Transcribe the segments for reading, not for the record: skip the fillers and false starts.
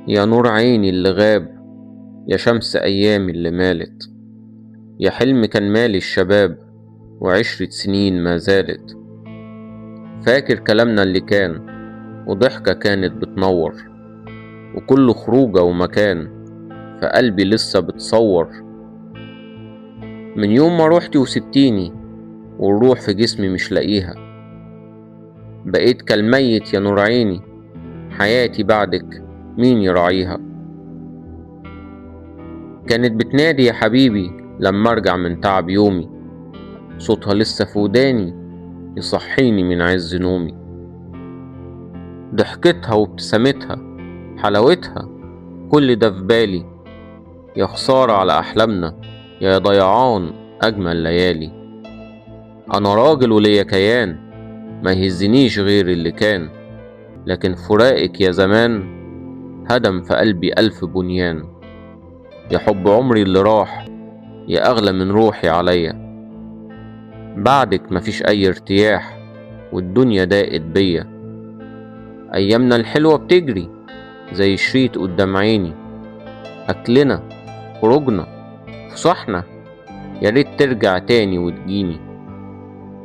يا نور عيني اللي غاب، يا شمس أيامي اللي مالت، يا حلم كان مالي الشباب وعشرة سنين ما زالت. فاكر كلامنا اللي كان وضحكة كانت بتنور، وكل خروجة ومكان فقلبي لسه بتصور. من يوم ما روحتي وسبتيني والروح في جسمي مش لاقيها، بقيت كالميت يا نور عيني، حياتي بعدك مين يراعيها؟ كانت بتنادي يا حبيبي لما ارجع من تعب يومي، صوتها لسه في وداني يصحيني من عز نومي. ضحكتها وابتسامتها حلاوتها كل ده في بالي، يا خسارة على أحلامنا يا ضيعان أجمل ليالي. أنا راجل وليا كيان ما يهزنيش غير اللي كان، لكن فراقك يا زمان هدم في قلبي ألف بنيان. يا حب عمري اللي راح، يا أغلى من روحي عليا، بعدك مفيش أي ارتياح والدنيا ضاقت بيا. أيامنا الحلوة بتجري زي شريط قدام عيني، أكلنا خروجنا فسحنا يا ريت ترجع تاني وتجيني.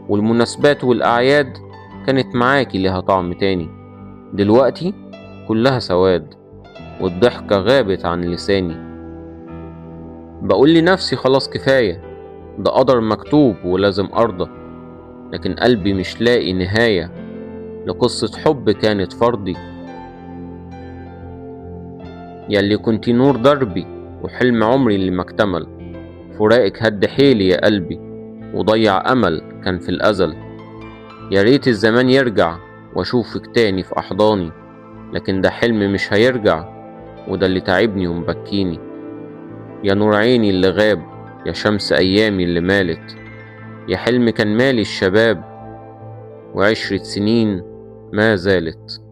والمناسبات والأعياد كانت معاكي ليها طعم تاني، دلوقتي كلها سواد والضحكة غابت عن لساني. بقول لنفسي خلاص كفاية، ده قدر مكتوب ولازم أرضى، لكن قلبي مش لاقي نهاية لقصة حب كانت فرضي. ياللي كنتي نور دربي وحلم عمري اللي مكتمل، فراقك هد حيلي يا قلبي وضيع أمل كان في الأزل. يا ريت الزمان يرجع واشوفك تاني في أحضاني، لكن ده حلم مش هيرجع وده اللي تعبني ومبكيني. يا نور عيني اللي غاب، يا شمس أيامي اللي مالت، يا حلم كان مالي الشباب وعشرة سنين ما زالت.